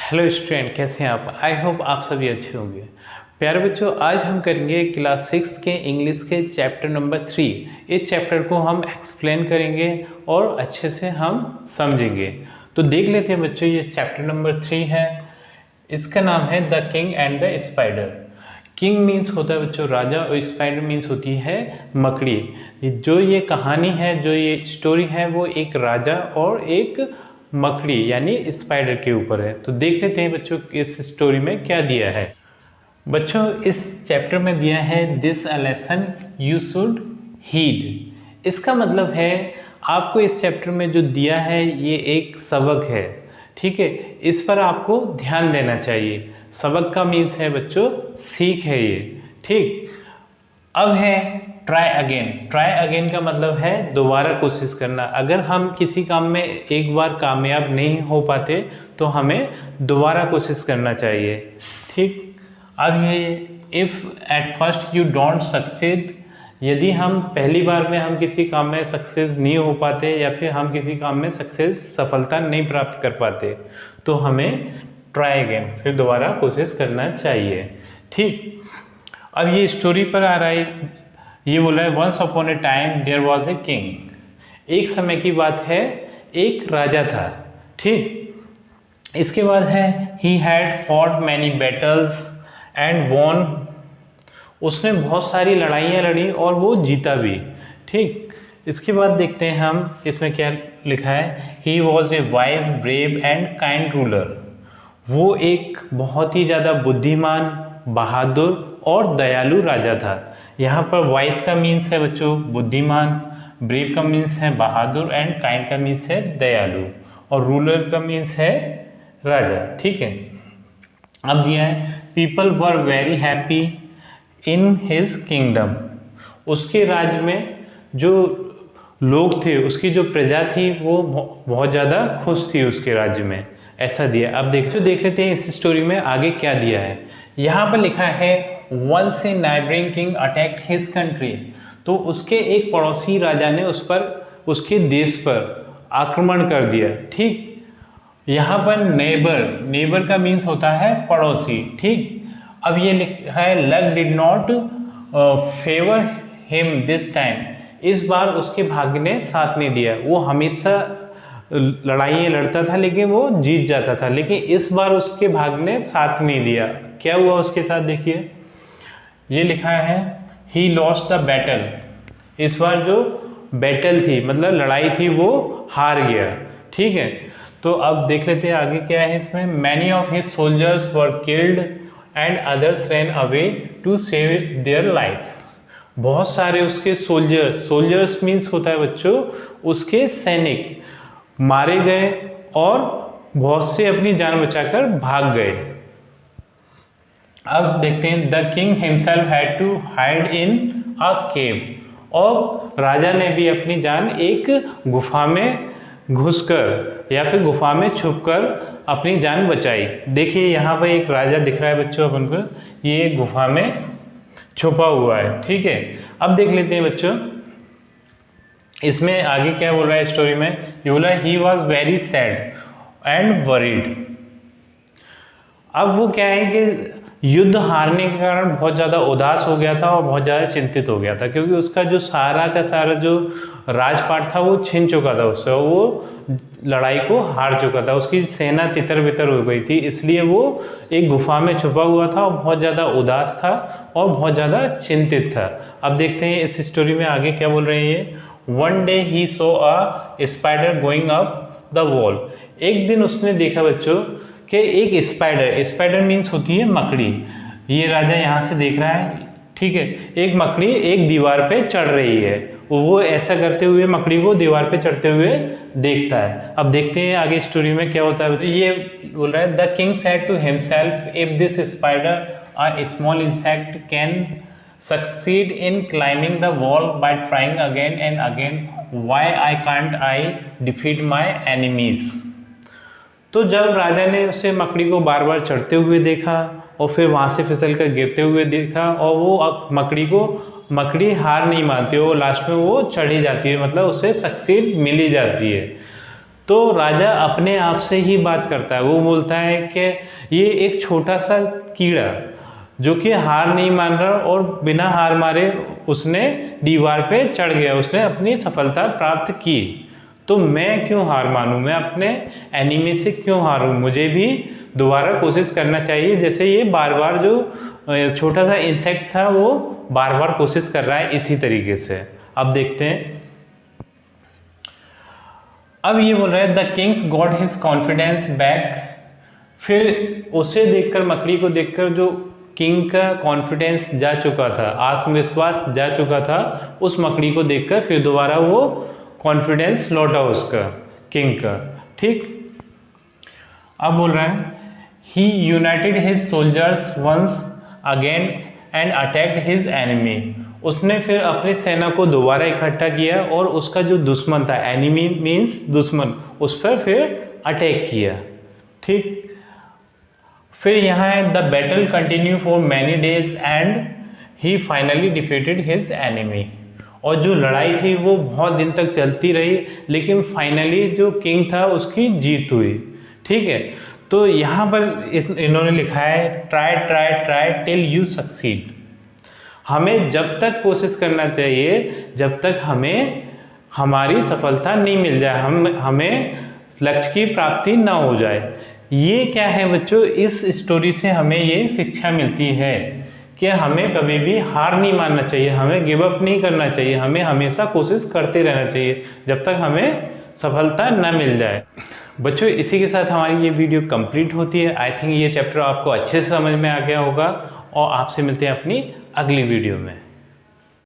Hello student, कैसे हैं आप? आई होप आप सभी अच्छे होंगे। प्यारे बच्चों, आज हम करेंगे क्लास 6 के इंग्लिश के चैप्टर नंबर 3। इस चैप्टर को हम एक्सप्लेन करेंगे और अच्छे से हम समझेंगे। तो देख लेते हैं बच्चों, ये चैप्टर नंबर 3 है। इसका नाम है the king and the spider. King means होता है बच्चों राजा, और स्पाइडर मीन्स होती है मकड़ी। जो ये कहानी है, जो ये स्टोरी है, वो एक राजा और एक मकड़ी यानी स्पाइडर के ऊपर है। तो देख लेते हैं बच्चों इस स्टोरी में क्या दिया है। बच्चों, इस चैप्टर में दिया है this a lesson you should heed. इसका मतलब है आपको इस चैप्टर में जो दिया है ये एक सबक है, ठीक है। इस पर आपको ध्यान देना चाहिए। सबक का मीन्स है बच्चों सीख है ये, ठीक। अब है ट्राई अगेन। ट्राई अगेन का मतलब है दोबारा कोशिश करना। अगर हम किसी काम में एक बार कामयाब नहीं हो पाते तो हमें दोबारा कोशिश करना चाहिए, ठीक। अब ये if at first you don't succeed, यदि हम पहली बार में हम किसी काम में सक्सेस नहीं हो पाते या फिर हम किसी काम में सफलता नहीं प्राप्त कर पाते तो हमें ट्राई अगेन, फिर दोबारा कोशिश करना चाहिए, ठीक। अब ये स्टोरी पर आ रहा है, ये बोल रहा है once upon a time there was a king. एक समय की बात है, एक राजा था, ठीक। इसके बाद है he had fought many battles and won. उसने बहुत सारी लड़ाइयाँ लड़ी और वो जीता भी, ठीक। इसके बाद देखते हैं हम इसमें क्या लिखा है। He was a wise brave and kind ruler. वो एक बहुत ही ज़्यादा बुद्धिमान, बहादुर और दयालु राजा था। यहाँ पर वाइज का मीन्स है बच्चों बुद्धिमान, ब्रेव का मीन्स है बहादुर एंड काइंड का मीन्स है दयालु, और रूलर का मीन्स है राजा, ठीक है। अब दिया है people were very happy in his kingdom. उसके राज्य में जो लोग थे, उसकी जो प्रजा थी, वो बहुत ज़्यादा खुश थी उसके राज्य में, ऐसा दिया। अब देख लेते हैं इस स्टोरी में आगे क्या दिया है। यहाँ पर लिखा है once a neighbouring king attacked his country. तो उसके एक पड़ोसी राजा ने उस पर, उसके देश पर आक्रमण कर दिया, ठीक। यहाँ पर नेबर का मीन्स होता है पड़ोसी, ठीक। अब ये लिखा है luck did not favour him this time. इस बार उसके भाग्य ने साथ नहीं दिया। वो हमेशा लड़ाइयाँ लड़ता था लेकिन वो जीत जाता था, लेकिन इस बार उसके भाग्य ने साथ नहीं दिया। क्या हुआ उसके साथ देखिए, ये लिखा है ही लॉस्ट द बैटल। इस बार जो बैटल थी मतलब लड़ाई थी वो हार गया, ठीक है। तो अब देख लेते हैं आगे क्या है इसमें। Many of his soldiers were killed and others ran away to save their lifes. बहुत सारे उसके सोल्जर्स मीन्स होता है बच्चों उसके सैनिक, मारे गए और बहुत से अपनी जान बचाकर भाग गए। अब देखते हैं the king himself had to hide in a cave. और राजा ने भी अपनी जान एक गुफा में घुसकर या फिर गुफा में छुपकर अपनी जान बचाई। देखिए यहाँ पर एक राजा दिख रहा है बच्चों अपन को, ये गुफा में छुपा हुआ है, ठीक है। अब देख लेते हैं बच्चों इसमें आगे क्या बोल रहा है स्टोरी में। ये बोला he was very sad and worried. अब वो क्या है कि युद्ध हारने के कारण बहुत ज़्यादा उदास हो गया था और बहुत ज़्यादा चिंतित हो गया था, क्योंकि उसका जो सारा का सारा जो राजपाट था वो छिन चुका था उससे, वो लड़ाई को हार चुका था, उसकी सेना तितर बितर हो गई थी। इसलिए वो एक गुफा में छुपा हुआ था और बहुत ज़्यादा उदास था और बहुत ज़्यादा चिंतित था। अब देखते हैं इस स्टोरी में आगे क्या बोल रहे हैं ये। One day he so a spider going up the wall. एक दिन उसने देखा बच्चों कि एक स्पाइडर मीन्स होती है मकड़ी। ये राजा यहाँ से देख रहा है, ठीक है। एक मकड़ी एक दीवार पे चढ़ रही है, वो ऐसा करते हुए मकड़ी को दीवार पे चढ़ते हुए देखता है। अब देखते हैं आगे स्टोरी में क्या होता है। ये बोल रहा है the king said to himself if this spider a small insect can succeed in climbing the wall by trying again and again, why can't I defeat my enemies। तो जब राजा ने उसे मकड़ी को बार बार चढ़ते हुए देखा और फिर वहाँ से फिसल कर गिरते हुए देखा, और वो मकड़ी हार नहीं मानती है, वो लास्ट में वो चढ़ी जाती है, मतलब उसे सक्सीड मिल ही जाती है। तो राजा अपने आप से ही बात करता है, वो बोलता है कि ये एक छोटा सा कीड़ा जो कि हार नहीं मान रहा और बिना हार मारे उसने दीवार पे चढ़ गया, उसने अपनी सफलता प्राप्त की, तो मैं क्यों हार मानूं, मैं अपने एनिमी से क्यों हारूं, मुझे भी दोबारा कोशिश करना चाहिए। जैसे ये बार बार जो छोटा सा इंसेक्ट था वो बार बार कोशिश कर रहा है इसी तरीके से। अब देखते हैं, अब ये बोल रहा है the Kings got his confidence back. फिर उसे देखकर, मकड़ी को देखकर जो किंग का कॉन्फिडेंस जा चुका था, आत्मविश्वास जा चुका था, उस मकड़ी को देखकर फिर दोबारा वो कॉन्फिडेंस लौटा उसका, किंग का। ठीक, अब बोल रहा है he united his soldiers once again and attacked his enemy. उसने फिर अपनी सेना को दोबारा इकट्ठा किया और उसका जो दुश्मन था, एनिमी मीन्स दुश्मन, उस पर फिर अटैक किया। ठीक, फिर यहाँ है the battle continue for many days and he finally defeated his enemy. और जो लड़ाई थी वो बहुत दिन तक चलती रही, लेकिन फाइनली जो किंग था उसकी जीत हुई। ठीक है, तो यहाँ पर इन्होंने लिखा है try try try till you succeed. हमें जब तक कोशिश करना चाहिए जब तक हमें हमारी सफलता नहीं मिल जाए, हमें लक्ष्य की प्राप्ति ना हो जाए। ये क्या है बच्चों, इस स्टोरी से हमें ये शिक्षा मिलती है कि हमें कभी भी हार नहीं मानना चाहिए, हमें गिव अप नहीं करना चाहिए, हमें हमेशा कोशिश करते रहना चाहिए जब तक हमें सफलता न मिल जाए। बच्चों इसी के साथ हमारी ये वीडियो कंप्लीट होती है। आई थिंक ये चैप्टर आपको अच्छे से समझ में आ गया होगा और आपसे मिलते हैं अपनी अगली वीडियो में।